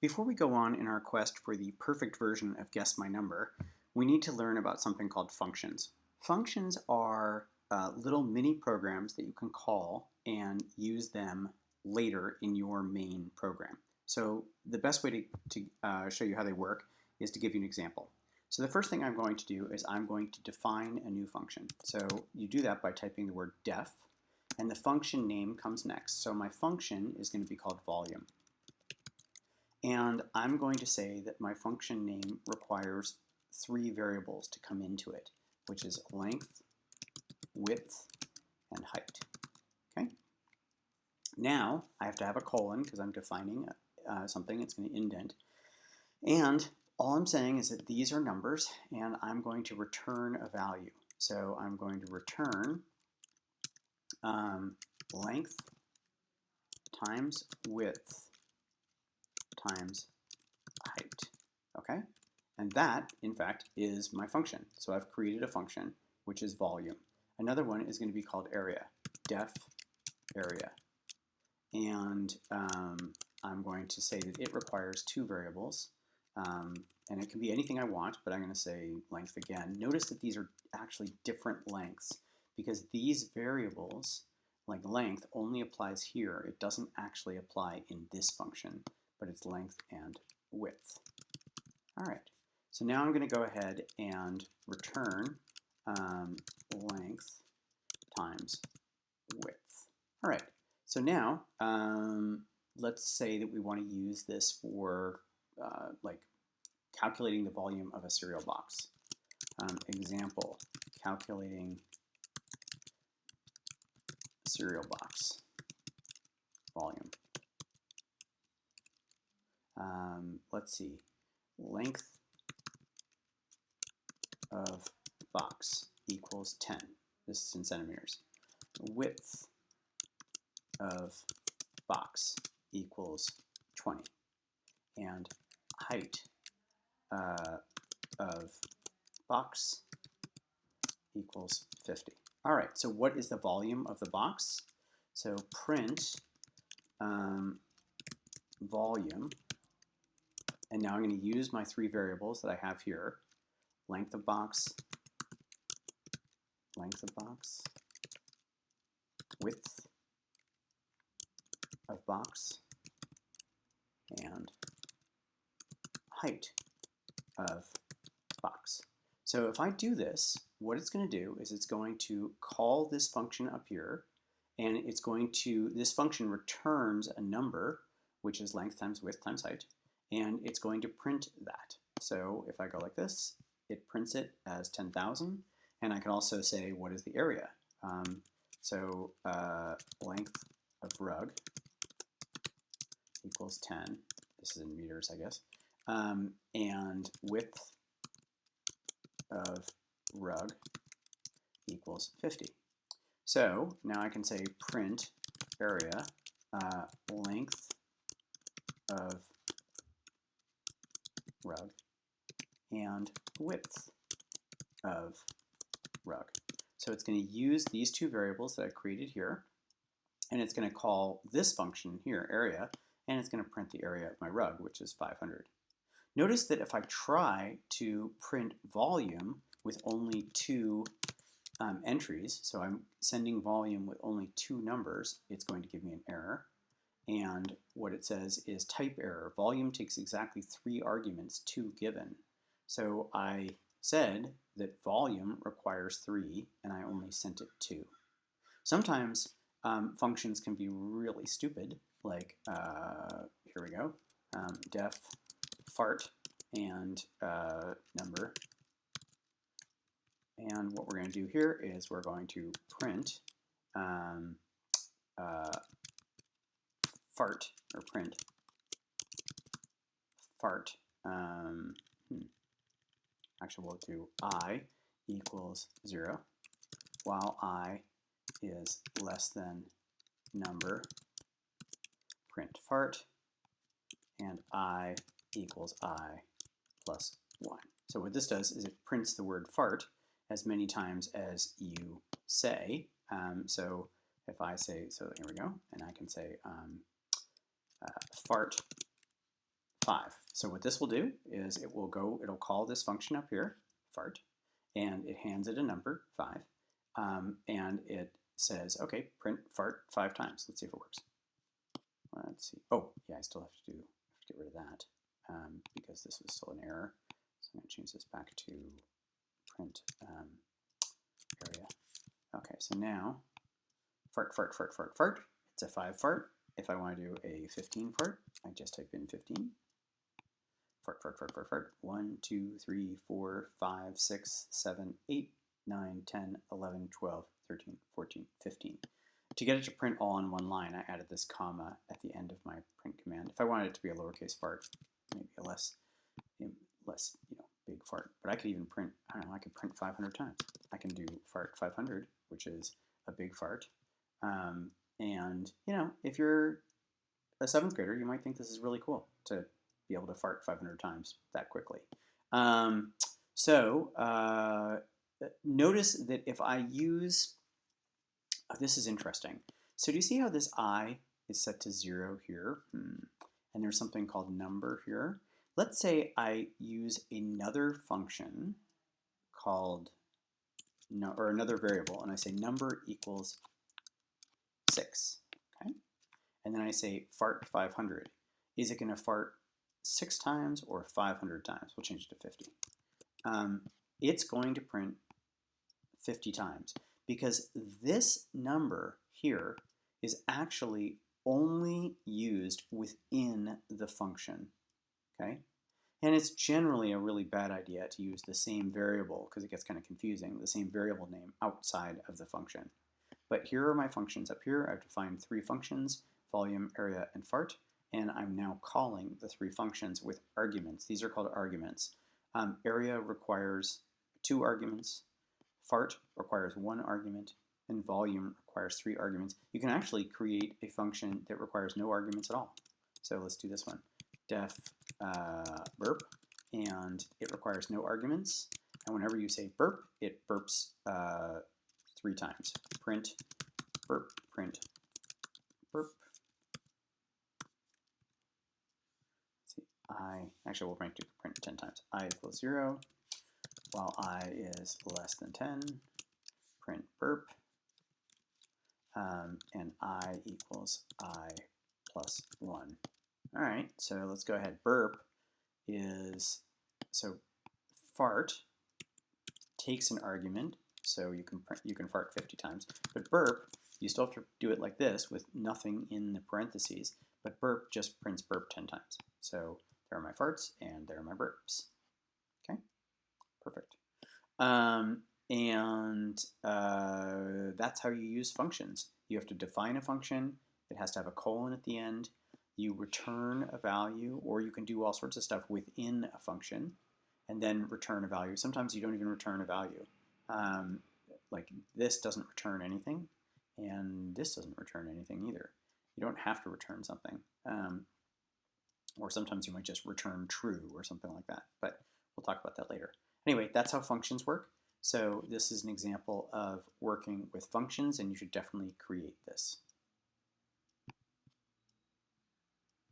Before we go on in our quest for the perfect version of Guess My Number, we need to learn about something called functions. Functions are little mini programs that you can call and use them later in your main program. So the best way to show you how they work is to give you an example. So the first thing I'm going to do is I'm going to define a new function. So you do that by typing the word def, and the function name comes next. So my function is going to be called volume. And I'm going to say that my function name requires three variables to come into it, which is length, width, and height. Okay. Now I have to have a colon because I'm defining something. It's going to indent. And all I'm saying is that these are numbers, and I'm going to return a value. So I'm going to return length times width times height. Okay? And that, in fact, is my function. So I've created a function, which is volume. Another one is going to be called area, def area. And I'm going to say that it requires two variables. And it can be anything I want, but I'm going to say length again. Notice that these are actually different lengths because these variables, like length, only applies here. It doesn't actually apply in this function, but it's length and width. All right, so now I'm going to go ahead and return length times width. All right, so now let's say that we want to use this for like calculating the volume of a cereal box. Example, calculating cereal box volume. Let's see, length of box equals 10. This is in centimeters. Width of box equals 20. And height of box equals 50. All right, so what is the volume of the box? So print volume, and now I'm going to use my three variables that I have here. Length of box, width of box, and height of box. So if I do this, what it's going to do is it's going to call this function up here, and it's going to, this function returns a number, which is length times width times height, and it's going to print that. So if I go like this, it prints it as 10,000, and I can also say what is the area. Length of rug equals 10. This is in meters, I guess. And width of rug equals 50. So now I can say print area length of rug and width of rug. So it's going to use these two variables that I created here, and it's going to call this function here, area, and it's going to print the area of my rug, which is 500. Notice that if I try to print volume with only two entries, so I'm sending volume with only two numbers, it's going to give me an error. And what it says is type error. Volume takes exactly 3 arguments, 2 given. So I said that volume requires 3, and I only sent it 2. Sometimes functions can be really stupid, like here we go, def fart and number. And what we're going to do here is we're going to print fart, or print fart. Actually, we'll do I equals 0, while I is less than number, print fart, and I equals I plus 1. So what this does is it prints the word fart as many times as you say. So if I say, so here we go, and I can say fart 5. So what this will do is it'll call this function up here, fart, and it hands it a number, 5, and it says, okay, print fart 5 times. Let's see if it works. Let's see. Oh, yeah, I still have to get rid of that because this was still an error. So I'm going to change this back to print area. Okay, so now fart, fart, fart, fart, fart. It's a 5 fart. If I want to do a 15 fart, I just type in 15. Fart, fart, fart, fart, fart. 1, 2, 3, 4, 5, 6, 7, 8, 9, 10, 11, 12, 13, 14, 15. To get it to print all in one line, I added this comma at the end of my print command. If I wanted it to be a lowercase fart, maybe a less big fart. But I could even print, I don't know, I could print 500 times. I can do fart 500, which is a big fart. And, if you're a 7th grader, you might think this is really cool to be able to fart 500 times that quickly. Notice that if I use, this is interesting. So do you see how this I is set to 0 here? And there's something called number here. Let's say I use another function called, or another variable, and I say number equals 6, okay? And then I say fart 500. Is it going to fart 6 times or 500 times? We'll change it to 50. It's going to print 50 times because this number here is actually only used within the function, okay? And it's generally a really bad idea to use the same variable, because it gets kind of confusing, the same variable name outside of the function. But here are my functions up here. I've defined 3 functions, volume, area, and fart, and I'm now calling the 3 functions with arguments. These are called arguments. Area requires 2 arguments, fart requires 1 argument, and volume requires 3 arguments. You can actually create a function that requires no arguments at all. So let's do this one. Def burp, and it requires no arguments. And whenever you say burp, it burps 3 times. Print burp, print burp. Let's see, actually we'll print 10 times. I equals 0, while I is less than 10. Print burp, and I equals I plus 1. All right, so let's go ahead. Burp is, so fart takes an argument, so you can fart 50 times. But burp, you still have to do it like this with nothing in the parentheses. But burp just prints burp 10 times. So there are my farts and there are my burps. Okay, perfect. That's how you use functions. You have to define a function. It has to have a colon at the end. You return a value, or you can do all sorts of stuff within a function and then return a value. Sometimes you don't even return a value. Like this doesn't return anything, and this doesn't return anything either. You don't have to return something. Or sometimes you might just return true or something like that, but we'll talk about that later. Anyway, that's how functions work. So this is an example of working with functions, and you should definitely create this.